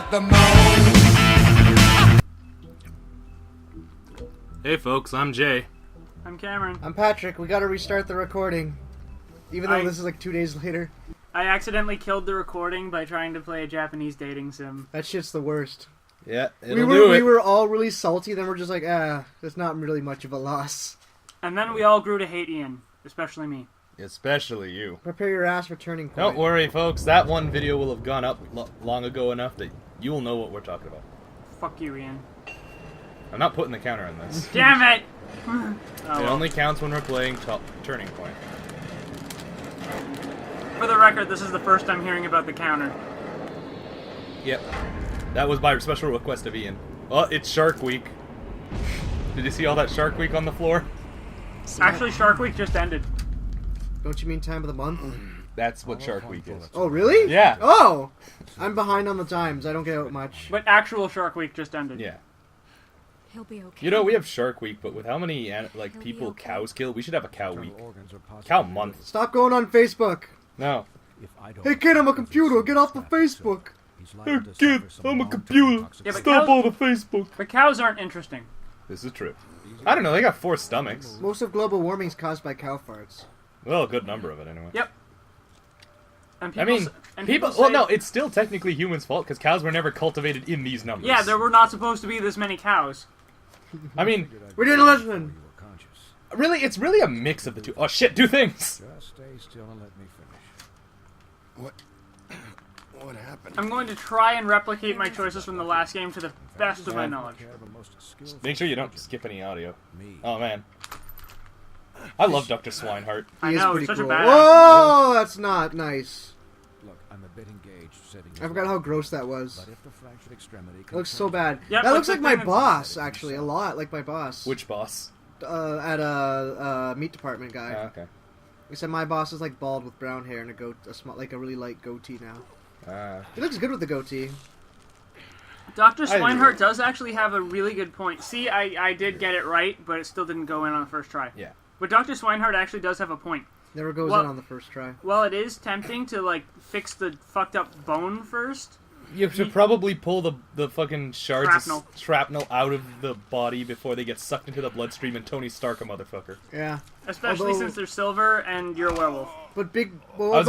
at the moon. Hey folks, I'm Jay. I'm Cameron. I'm Patrick. We gotta restart the recording. Even though this is like 2 days later. I accidentally killed the recording by trying to play a Japanese dating sim. That shit's the worst. Yeah, We were all really salty, then we're just like, it's not really much of a loss. And then we all grew to hate Ian, especially me. Especially you. Prepare your ass for turning point. Don't worry, folks. That one video will have gone up long ago enough that you will know what we're talking about. Fuck you, Ian. I'm not putting the counter on this. Damn it! It only counts when we're playing Turning Point. For the record, this is the first I'm hearing about the counter. Yep. That was by special request of Ian. Oh, it's Shark Week. Did you see all that Shark Week on the floor? Actually, Shark Week just ended. Don't you mean time of the month? That's what Shark Week is. Oh, really? Yeah. Oh! I'm behind on the times. I don't get out much. But actual Shark Week just ended. Yeah. He'll be okay. You know, we have Shark Week, but with how many people cows kill, we should have a cow week. Cow month. Stop going on Facebook. No. Hey kid, I'm a computer. Get off the Facebook. Hey kid, I'm a computer. Yeah, but Stop cows- all the Facebook. But cows aren't interesting. This is true. I don't know, they got 4 stomachs. Most of global warming is caused by cow farts. Well, a good number of it, anyway. Yep. And I mean, people well, say- no, it's still technically humans' fault, because cows were never cultivated in these numbers. Yeah, there were not supposed to be this many cows. I mean, We didn't listen. really, it's really a mix of the two. Oh shit, do things! Just stay still and let me finish. What happened? I'm going to try and replicate my choices from the last game to the best of my knowledge. Make sure you don't skip any audio. Oh man. I love Dr. Swinehart. I He is know, pretty such cool. a badass. Whoa, that's not nice. Look, I'm a bit engaged setting I forgot how gross that was. But if the fractured extremity It looks so bad. Yep, that like looks the like my thing that's- boss, actually, a lot like my boss. Which boss? At a meat department guy. Oh, okay. He said my boss is like bald with brown hair and like a really light goatee now. Ah. He looks good with the goatee. Dr. I agree. Swinehart does actually have a really good point. See, I did get it right, but it still didn't go in on the first try. Yeah. But Dr. Swinehart actually does have a point. Never goes Well- in on the first try. Well, it is tempting to, like, fix the fucked up bone first. You should probably pull the fucking shards Shrapnel. of shrapnel out of the body before they get sucked into the bloodstream and Tony Stark a motherfucker. Yeah. Especially Although- since they're silver and you're a werewolf. But big. Well, I was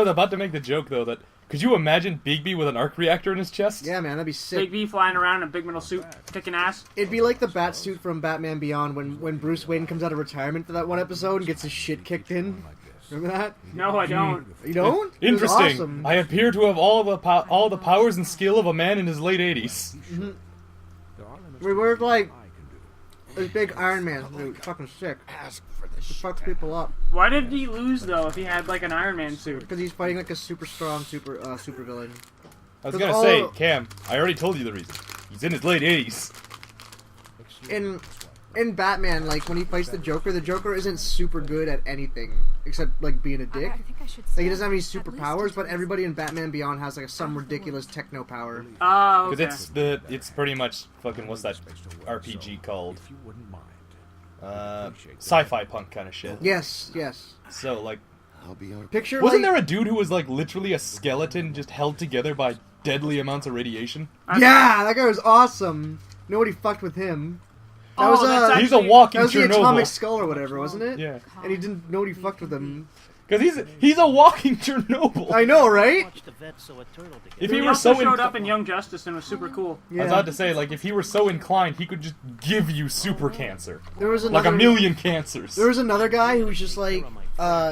about to make the joke though that could you imagine Bigby with an arc reactor in his chest? Yeah, man, that'd be sick. Bigby flying around in a big metal suit, kicking ass. It'd be like the bat suit from Batman Beyond when Bruce Wayne comes out of retirement for that one episode and gets his shit kicked in. Remember that? No, I don't. You don't? It was Interesting. awesome. I appear to have all the powers and skill of a man in his late 80s. We were like this big Iron Man suit, fucking sick. Ask for the It shit. fucks people up Why did he lose, though, if he had, like, an Iron Man suit? because he's fighting like a super strong super villain. I was Because gonna all- say, Cam, I already told you the reason. He's in his late 80s. In Batman, like when he fights the Joker isn't super good at anything except like being a dick. I think I should Like he doesn't have any at least superpowers, but until everybody in Batman Beyond has like some ridiculous techno power. Oh, Because okay. it's pretty much fucking, what's that RPG called? If you wouldn't mind. Sci-fi punk kind of shit. Yes, yes. So, like, I'll be on. Picture wasn't like, there a dude who was, like, literally a skeleton just held together by deadly amounts of radiation? Yeah, that guy was awesome. Nobody fucked with him. That Oh, was that's He's a actually- walking that was the Chernobyl. atomic skull or whatever, wasn't it? Yeah. And he didn't. Nobody fucked with him. Because he's a walking Chernobyl. I know, right? If He he were also so showed up in Young Justice and was super cool. I was about to say, like, if he were so inclined, he could just give you super cancer. There was Like another, a million cancers. There was another guy who was just like,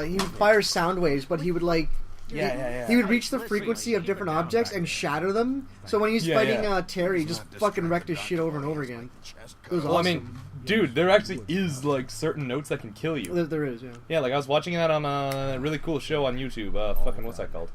he would fire sound waves, but he would like. He would reach the frequency of different objects and shatter them. So when he was Yeah, fighting yeah. Terry, he just fucking wrecked his shit over and over again. It was Well, awesome. I mean, dude, there actually is, like, certain notes that can kill you. There is, yeah. Yeah, like, I was watching that on a really cool show on YouTube. Fucking, what's that called?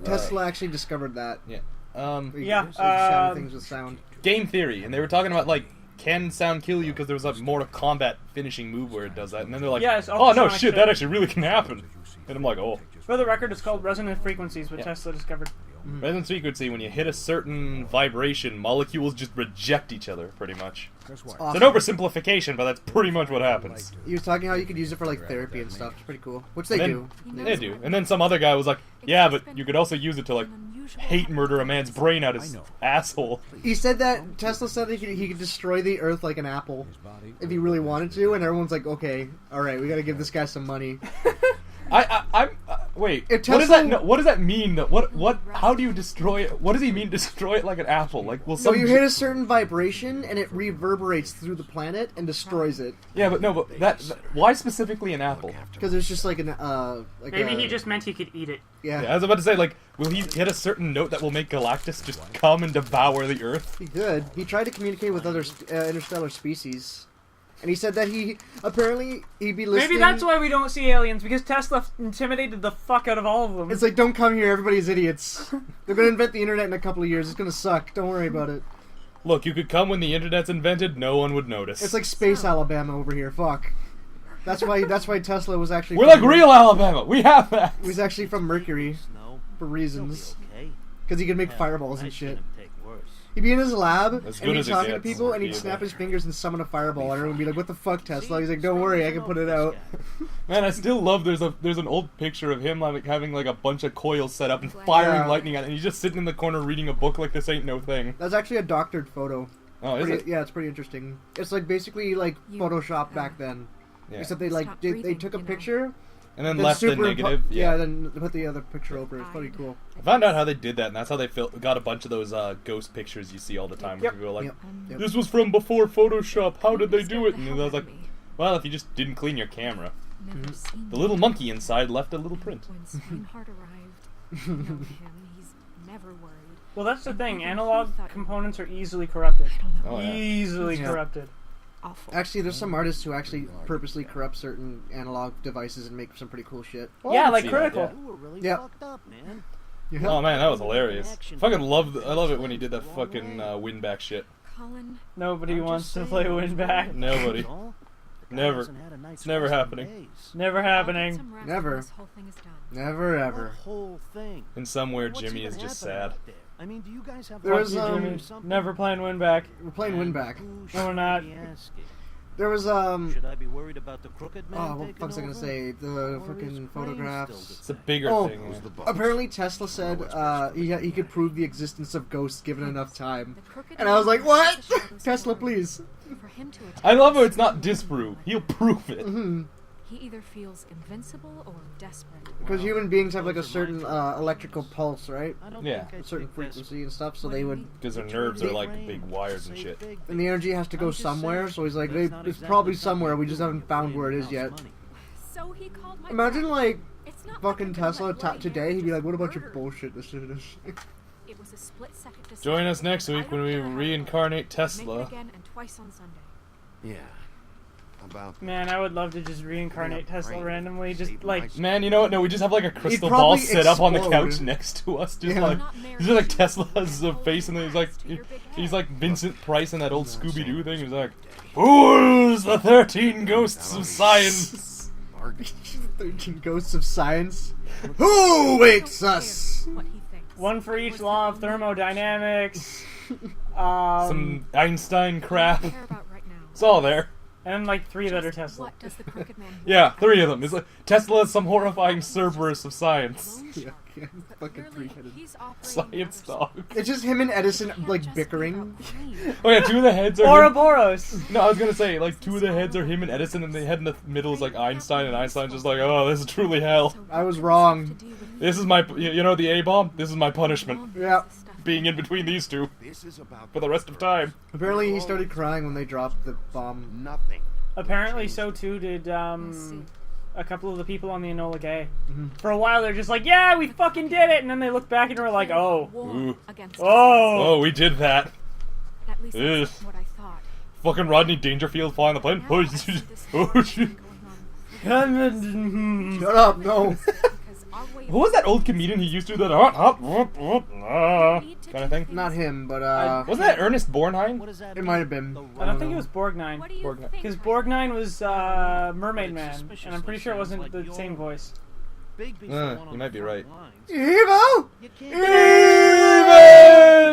Tesla actually discovered that. Yeah. Yeah, So shatter things with sound. Game theory, and they were talking about, like, can sound kill you because there was a Mortal Kombat finishing move where it does that, and then they're like, Yeah, it's oh no, ultrasonic shit, shit. that actually really can happen. And I'm like, oh. For the record, it's called Resonant Frequencies, what Yeah. Tesla discovered. Resonance frequency, when you hit a certain vibration, molecules just reject each other, pretty much. That's why. Awesome. It's an oversimplification, but that's pretty much what happens. He was talking how you could use it for like therapy and stuff. It's pretty cool. Which they And do. then, they do. And then some other guy was like, yeah, but you could also use it to, like, hate murder a man's brain out his asshole. He said that Tesla said he could destroy the Earth like an apple His body. if he really wanted to, and everyone's like, okay, all right, we got to give this guy some money. Wait. If What does Tesla- that? No, what does that mean? Though? What? How do you destroy it? What does he mean? Destroy it like an apple? Like, well, So some. you hit a certain vibration, and it reverberates through the planet and destroys it. Yeah, but no, but that. Why specifically an apple? Because it's just like an Maybe he just meant he could eat it. yeah. Yeah, I was about to say, like, will he hit a certain note that will make Galactus just come and devour the Earth? He could. He tried to communicate with other interstellar species, and he said that he'd be listening. Maybe that's why we don't see aliens, because Tesla intimidated the fuck out of all of them. It's like, don't come here, everybody's idiots. They're gonna invent the internet in a couple of years. It's gonna suck. Don't worry about it. Look, you could come when the internet's invented, no one would notice. It's like space Alabama over here. Fuck. That's why Tesla was actually. We're like real Alabama. We have that. He was actually from Mercury for reasons, because he could make fireballs and shit. He'd be in his lab, As and good he'd as it talk to gets, people, and he'd yeah. snap his fingers and summon a fireball, and everyone would be like, "What the fuck, Tesla?" He's like, "Don't worry, I can put it out." Man, I still love. There's an old picture of him like having like a bunch of coils set up and firing Yeah. lightning at it. And he's just sitting in the corner reading a book like this ain't no thing. That's actually a doctored photo. Oh, is it? Yeah, it's pretty interesting. It's like basically like You, Photoshop back then, Yeah. except they like Stop they breathing, took a you know. picture, And then then left the superimpo- negative. yeah, then put the other picture over. It's pretty cool. I found out how they did that, and that's how they got a bunch of those ghost pictures you see all the time. Where Yep. people are like, Yep. Yep. "This was from before Photoshop. How did they do it?" And I was like, "Well, if you just didn't clean your camera." Never seen The little monkey inside left a little print. When Swinehart arrived, you know him. He's never worried. Well, that's the And thing. even Analog he thought- components are easily corrupted. I don't know. Oh, yeah. Easily Yeah. corrupted. Awful. Actually, there's some artists who actually purposely corrupt certain analog devices and make some pretty cool shit. Well, Yeah, I can like see that, Critical. yeah. You were really Yep. fucked up, man. Yeah. Oh man, that was hilarious. Fucking love. I love it when he did that fucking win back shit. Colin, Nobody I'm wants just to saying, play you win know, back. Nobody. that's all. The guy Never. hasn't had a night's It's never rest in happening. days. Never I'll get happening. some rest Never. when this whole thing is done. Never The ever. whole thing. And somewhere What's Jimmy even is just happening sad. out there? I mean, do you guys have There was, Fuck you, um, Jimmy. or something? Never playing win back. We're playing win back. Who No, should we're not. be asking? There was Should I be worried about the crooked man oh, what the taking fuck's I gonna over? say? The Or is fucking Crane photographs. still It's a bigger Oh, thing. Who's Yeah. the boss? Apparently, Tesla said he could prove the existence of ghosts given enough time. The crooked And I was man like, what? has the shadows Tesla, forward. please. For him to attack I love how us, it's not disprove. He'll prove it. Mm-hmm. He either feels invincible or desperate. Because human beings have like a certain electrical pulse, right? I don't Yeah. think A I'd certain take frequency and stuff, so they would. Because their nerves are like big wires and shit. And the energy has to go somewhere, so he's like, it's probably somewhere, we just haven't found where it is yet. So he called my Imagine, like, It's not fucking like I'm gonna Tesla let bloody today, he'd be like, what about your murder. bullshit decision? It was a split-second decision. Join us next I week don't when we care how it reincarnate goes. Tesla. Make it again and twice on Sunday. Yeah. About Man, I would love to just reincarnate Tesla randomly. Just like, Man, you know what? No, we just have like a crystal probably ball set up on the explode. couch next to us. Just Yeah. like, Not married he's just like to Tesla you. has a face, and then he's like, To your big he's head. like Vincent Price in that old Scooby Doo thing. He's like, "Who's the 13 ghosts of science?" bargain. 13 ghosts of science. Who wakes Don't care us? What he thinks. one for each law of thermodynamics. Some Einstein crap. I care about right now. It's all there. And like three that are Just Tesla. What does the crooked man want? Yeah, 3 of them. It's like Tesla is some horrifying Cerberus of science. Loan Yeah, shark. yeah, But fucking clearly, three-headed. he's operating Science out of dog. It's just him and Edison, Can't like, just be bickering. about Crane. Oh yeah, 2 of the heads are him. Ouroboros. No, I was gonna say, like, 2 of the heads are him and Edison, and the head in the middle is like Einstein, and Einstein's just like, oh, this is truly hell. So I was he wrong. has to deal with This is my, you know, the A-bomb? This is my punishment. long Yeah. stuff. Being in between these two This is about for the rest of time. Apparently, he started crying when they dropped the bomb. nothing. Apparently, so too did Let's see. a couple of the people on the Enola Gay. Mhm. For a while, they're just like, "Yeah, we fucking did it," and then they look back and are like, "Oh, War Ooh. against oh." Oh, we did that. At least Ugh. that's what I thought. Fucking Rodney Dangerfield flying the plane. Now Oh, I see this oh, whole shit. thing going on. Shut up, no. Because our way What was that old comedian he used to do that kind of thing? Not him, but, Wasn't that Ernest Borgnine? What does that it might have been. I don't think it was Borgnine. What do you Borgnine. think? Because Heidi? Borgnine was Mermaid Man, and I'm pretty sure it wasn't the same voice. Bigby's the Uh, one on you might the be front right. lines. Evo! You can't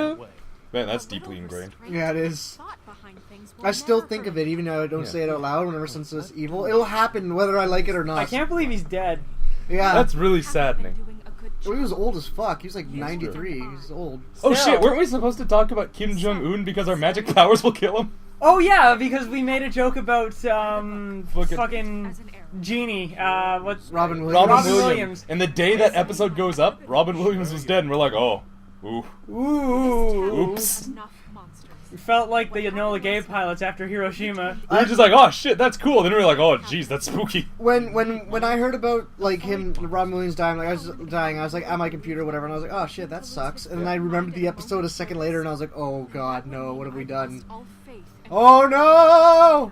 Evil! Man, that's A little deeply ingrained. restraint Yeah, it and is. thought behind things will I still never think hurt of it, even though I don't Yeah. say it out loud whenever someone says evil. It'll happen whether I like it or not. I can't believe he's dead. Yeah. That's really Haven't been saddening. doing a good Well, he was old as fuck. He was like Use 93. your He's old. Oh Still. shit, weren't we supposed to talk about Kim Jong-un because our magic powers will kill him? Oh yeah, because we made a joke about fucking As an arrow. Genie. What's Robin Williams. Robin Robin Williams. Williams. And the day that episode goes up, Robin Williams was dead, and we're like, oh, ooh. Ooh. Oops. Enough monsters. We felt like the Enola Gay pilots after Hiroshima. We were just like, oh shit, that's cool. Then we were like, oh jeez, that's spooky. When I heard about like him, Robin Williams dying, I was like at my computer, whatever, and I was like, oh shit, that sucks. And then I remembered the episode a second later, and I was like, oh god, no, what have we done? All faith and Oh no!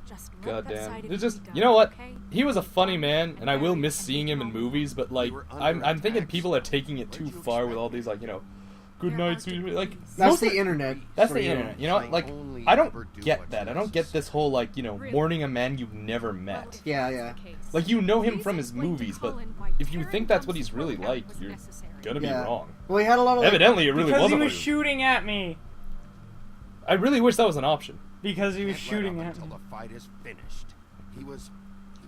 just let God that damn. side of It's you just, be you done, know what? okay? He was a funny man, and I will miss seeing him in movies, but like, I'm thinking people are taking it too far with all these like, you know, good night, sweet, like. That's most the of- internet. That's for the you. internet, you know? Like, I don't get that. I don't get this whole, like, you know, mourning a man you've never met. Yeah, yeah. Like, you know him from his movies, but if you think that's what he's really like, you're gonna be Yeah. wrong. Well, he had a lot of like, Evidently, it really Because he wasn't. was what shooting at me. I really wish that was an option. Because he was Can't let shooting up at me. until the fight is finished. He was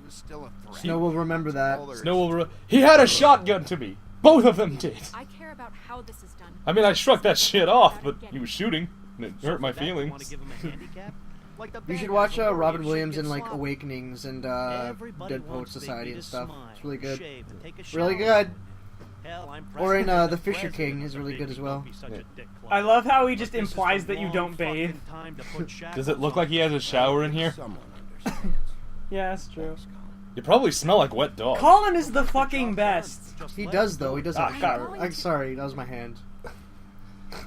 still a threat. Snow will remember that. All there is Snow will. to He had a shotgun to me. Both of them did. I care about how this is done. I mean, I shrugged that shit off, but he was shooting, and it hurt my For that, you wanna feelings. give him a handicap? Like the You should badass watch warrior Robin should Williams get in like slaughtered. Awakenings and Everybody Dead Poets wants Society Bigby and to stuff. smile, It's really good. shave, and take a Really shower. good. Hell, I'm Or in president The of Fisher president King of is the really good Bigby. as well. Don't be such a dick clown. I love how he just But this is implies the that you wrong don't bathe. fucking time to put Does it shackles look on like he has a shower in here? Someone understands. Yeah, that's true. You probably smell like wet dog. Colin is the fucking best. Just He let does it though. go. He does Ah, have a God. shower. I'm sorry, that was my hand.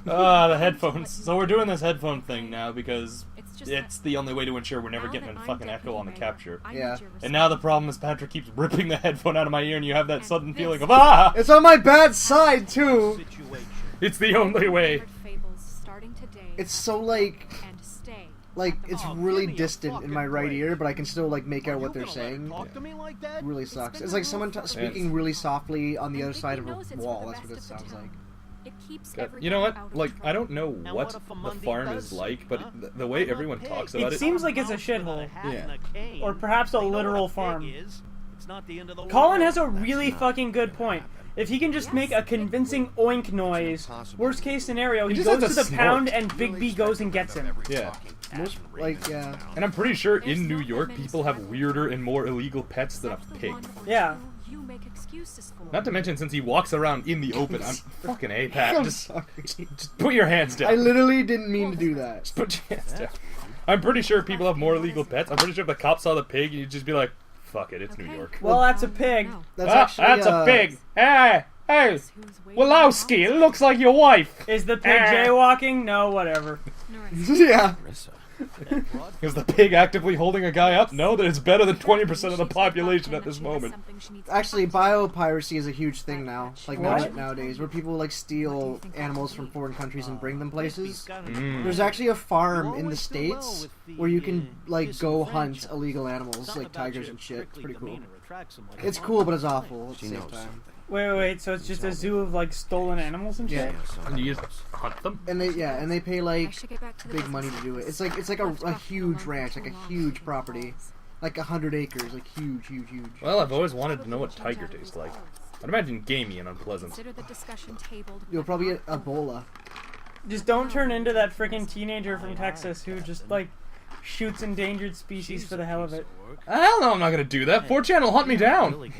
Ah, the headphones. So we're doing this headphone thing now because It's just it's that the only way to ensure we're never now getting that a I'm fucking echo on the deputy mayor, capture. I Yeah. need your And now the respect. problem is Patrick keeps ripping the headphone out of my ear, and you have that And sudden this feeling of ah! It's on my bad side too. Situation. It's the only way. Favorite fables starting today It's have so to like and stay. it's Oh, really give me a distant in my fucking right break. ear, but I can still like make Are out you what they're gonna let her saying. Talk to me like that? It really sucks. been It's the like rule someone for speaking really softly on the And other side of Bigby a knows it's wall. for the That's what it best of the sounds town. like. It keeps God, everyone you know what? out of Like, trouble. I don't know Now what what if a the Monday farm does, is like, but huh? the way I'm a everyone pig. talks about It it, seems like it's a Mouse with shithole. hat and a cane. Or perhaps a They know what literal pig farm. is. It's not the end of the Colin world. has a That's really not- fucking good point. If he can just make a convincing oink noise, worst case scenario, he just goes has to to the pound snort. and Bigby goes and gets him. Yeah. Most like yeah. and I'm pretty sure There's in New not York that many people have survivors. weirder and more illegal pets than a Except the pig. one or Yeah. two you make excuses for. Not to mention, since he walks around in the open, I'm fucking A, Pat. I'm Just sorry. put your hands down. I literally didn't mean to do that. Just put your hands down. I'm pretty sure people have more illegal pets. I'm pretty sure if the cops saw the pig, you'd just be like, fuck it, it's New Okay. York. Well, that's a pig. No. That's Ah, actually that's a pig. Hey, hey, Who's waiting Walowski, it outside? looks like your wife. Is the pig Ah. jaywalking? No, whatever. Narrative. yeah. Is the pig actively holding a guy up? No, that it's better than 20% of the population at this moment. Actually, biopiracy is a huge thing now. Like What? nowadays, where people like steal animals from foreign countries and bring them places. Mm. There's actually a farm in the states where you can like go hunt illegal animals like tigers and shit. It's pretty cool. It's cool, but it's awful at the She same knows time. something. Wait, so it's just a zoo of like stolen animals and shit? Yeah, And you just hunt them? and they pay I like should get back to the big money to do it. It's like a huge ranch, like a huge property, like 100 acres, like huge. Well, I've always wanted to know what tiger tastes like. I'd imagine gamey and unpleasant. Consider the discussion tabled. You'll probably get Ebola. Just don't turn into that freaking teenager from Texas who just like shoots endangered species for the hell of it. Hell no, I'm not gonna do that. 4chan will hunt me down.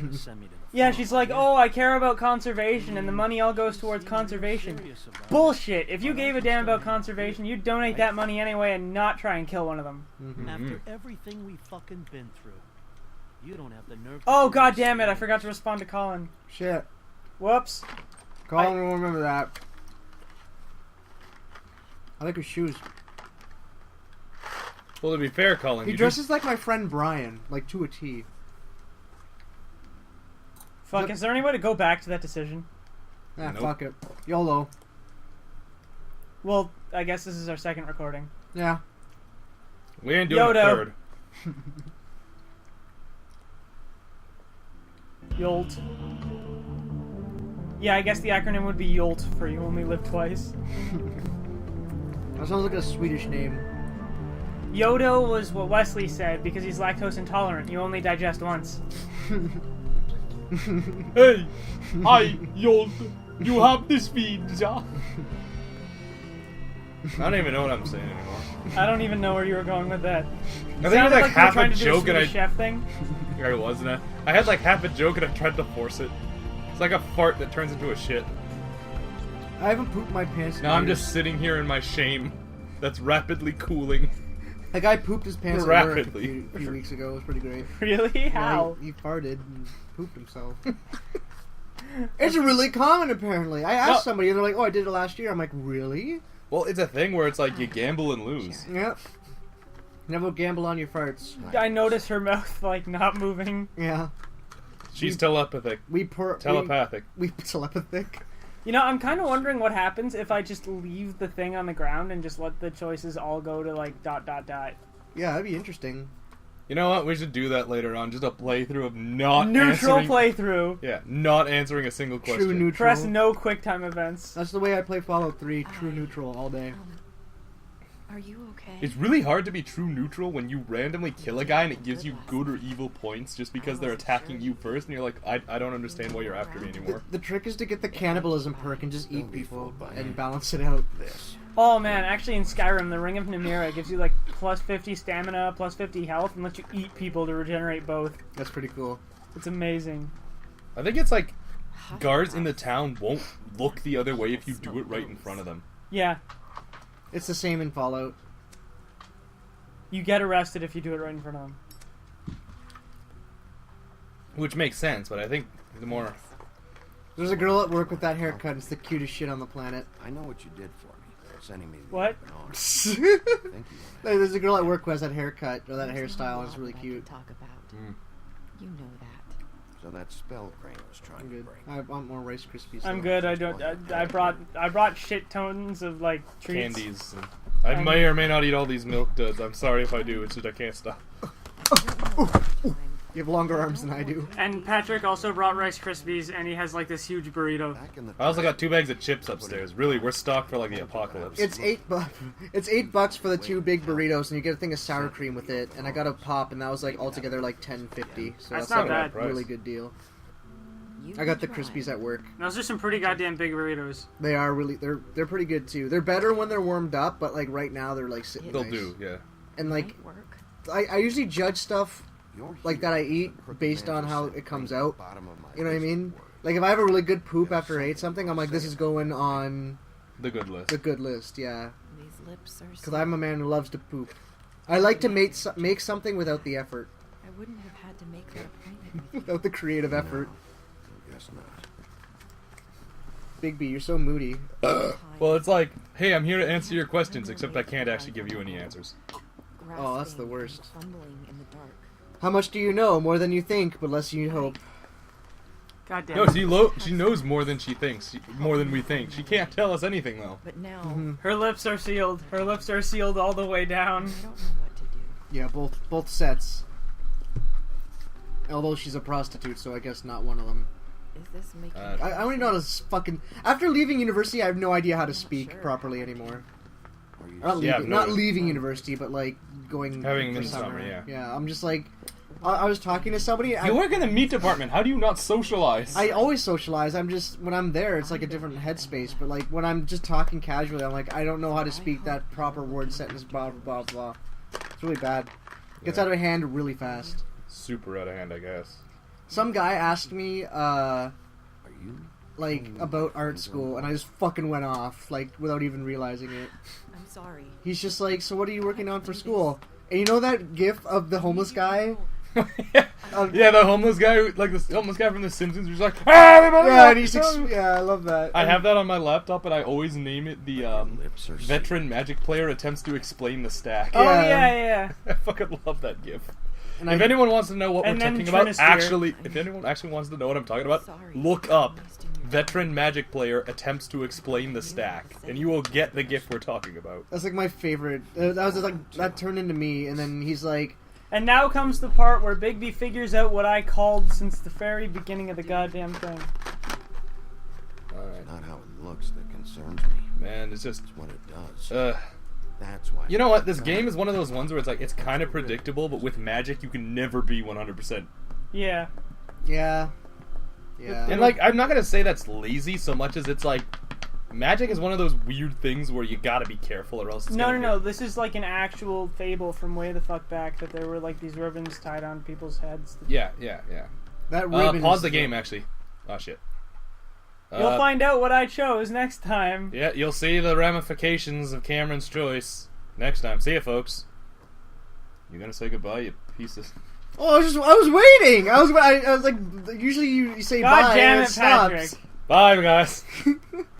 Yeah, she's like, oh, I care about conservation, and the money all goes towards conservation. Bullshit. If you gave a damn about conservation, you'd donate that money anyway and not try and kill one of them. After everything we've fucking been through, you don't have the nerve. Oh, god damn it, I forgot to respond to Colin. Shit. Whoops. Colin will remember that. I like his shoes. Well, to be fair, Colin, He you dresses like my friend Brian, like to a T. Fuck, is there any way to go back to that decision? Ah, Nope. fuck it. YOLO. Well, I guess this is our second recording. Yeah. we ain't doing Yodo. a third. YOLT. Yeah, I guess the acronym would be YOLT for You Only Live Twice. That sounds like a Swedish name. Yodo was what Wesley said because he's lactose intolerant. You only digest once. Hey, hi, Yold. You have this pizza. I don't even know what I'm saying anymore. I don't even know where you were going with that. I think it was like you were half a trying to do joke and Swedish chef thing. I wasn't. I had like half a joke and I tried to force it. It's like a fart that turns into a shit. I haven't pooped my pants. in Now I'm years. just sitting here in my shame that's rapidly cooling. A guy pooped his pants at work a Rapidly. few weeks ago. It was pretty great. Really? How? Yeah, he farted and pooped himself. It's really common, apparently. I asked somebody, and they're like, "Oh, I did it last year." I'm like, "Really?" Well, it's a thing where it's like you gamble and lose. Yep. Never gamble on your farts. I noticed her mouth like not moving. Yeah. She's telepathic. Telepathic. We telepathic. You know, I'm kind of wondering what happens if I just leave the thing on the ground and just let the choices all go to like ... Yeah, that'd be interesting. You know what? We should do that later on. Just a playthrough of not Neutral answering... playthrough. Yeah, not answering a single question. True neutral. Press no quick time events. That's the way I play Fallout 3. True neutral all day. Are you okay? It's really hard to be true neutral when you randomly kill a guy and it gives you good or evil points just because they're attacking you first, and you're like, I don't understand why you're after me anymore. The trick is to get the cannibalism perk and just eat people and balance it out. Oh man, actually in Skyrim, the Ring of Namira gives you like plus 50 stamina, plus 50 health, and lets you eat people to regenerate both. That's pretty cool. It's amazing. I think it's like guards in the town won't look the other way if you do it right in front of them. Yeah. It's the same in Fallout. You get arrested if you do it right in front of them. Which makes sense, but I think the more... There's a girl at work with that haircut. It's the cutest shit on the planet. I know what you did for me. Sending me the What? open There's arms. Thank you. a girl at work who has that haircut or that hairstyle. It's really cute. Talk about. Mm. You know that. So that spell Crane was trying I'm to good. break. I want more Rice Krispies. I'm though. good. I brought shit tons of like treats. Candies. I may or may not eat all these milk duds. I'm sorry if I do. It's just I can't stop. You have longer arms than I do. And Patrick also brought Rice Krispies, and he has like this huge burrito. Back in the I also got 2 bags of chips upstairs. Really, we're stocked for like the apocalypse. It's $8. It's $8 for the 2 big burritos, and you get a thing of sour cream with it. And I got a pop, and that was like altogether like $10.50. So That's like not a bad. really good deal. I got the Krispies at work. Those are some pretty goddamn big burritos. They are really they're pretty good too. They're better when they're warmed up, but like right now they're like sitting They'll nice. do, yeah. And like Might work. I usually judge stuff You're like here. that I eat Crooked based man on just how said it comes Crane out. bottom of my You know what I list mean? of words. Like if I have a really good poop after I ate something, I'm like, this is going on The good list. the good list, yeah. These lips are. Because I'm a man who loves to poop. I like to make something without the effort, I wouldn't have had to make that appointment. without the creative effort. I guess not. Bigby, you're so moody. Well, it's like, hey, I'm here to answer your questions, except I can't actually give you any answers. Oh, that's the worst. Fumbling in the dark. How much do you know? More than you think, but less than you hope. Goddamn. No, she knows more than she thinks, more than we think. She can't tell us anything, though. But now Mm-hmm. Her lips are sealed. Her lips are sealed all the way down. I don't know what to do. Yeah, both sets. Although she's a prostitute, so I guess not one of them. Is this making? I don't even know how to fucking. After leaving university, I have no idea how to speak sure. properly anymore. Are you Not Yeah, leaving, no. not leaving university, but like going Having for midsummer, yeah. Yeah, I'm just like, I was talking to somebody. You work in the meat department. How do you not socialize? I always socialize. I'm just when I'm there, it's like a different headspace. But like when I'm just talking casually, I'm like, I don't know how to speak that proper word sentence. Blah blah blah. It's really bad. Gets out of hand really fast. Super out of hand, I guess. Some guy asked me, Are you? like about art school, and I just fucking went off, like without even realizing it. I'm sorry. He's just like, so what are you working on for school? And you know that gif of the homeless guy? Yeah, the homeless guy, like the homeless guy from The Simpsons, who's like, ah, everybody Yeah, look, and he's oh." yeah, I love that. I have that on my laptop, and I always name it the Lips are veteran magic player attempts to explain the stack. Oh Yeah. yeah. I fucking love that gif. And If anyone wants to know what we're And then talking about, Trinisphere. actually, if anyone actually wants to know what I'm talking about, Sorry. look up veteran magic player attempts to explain the stack, and you will get the gif we're talking about. That's like my favorite. That was like that turned into me, and then he's like, And now comes the part where Bigby figures out what I called since the very beginning of the goddamn thing. Alright, Not how it looks that concerns me. man, it's just, It's what it does. That's why. you know what? This game is one of those ones where it's like it's kind of predictable, but with magic you can never be 100%. Yeah. yeah. Yeah. And like, I'm not gonna say that's lazy so much as it's like, magic is one of those weird things where you gotta be careful or else it's No. This is like an actual fable from way the fuck back that there were like these ribbons tied on people's heads. Yeah. That ribbon Pause is the game, actually. Oh, shit. You'll find out what I chose next time. Yeah, you'll see the ramifications of Cameron's choice next time. See ya, folks. You gonna say goodbye, you piece of... Oh, I was waiting. I was like, usually you say God bye damn and it, stops. Patrick. Bye, guys.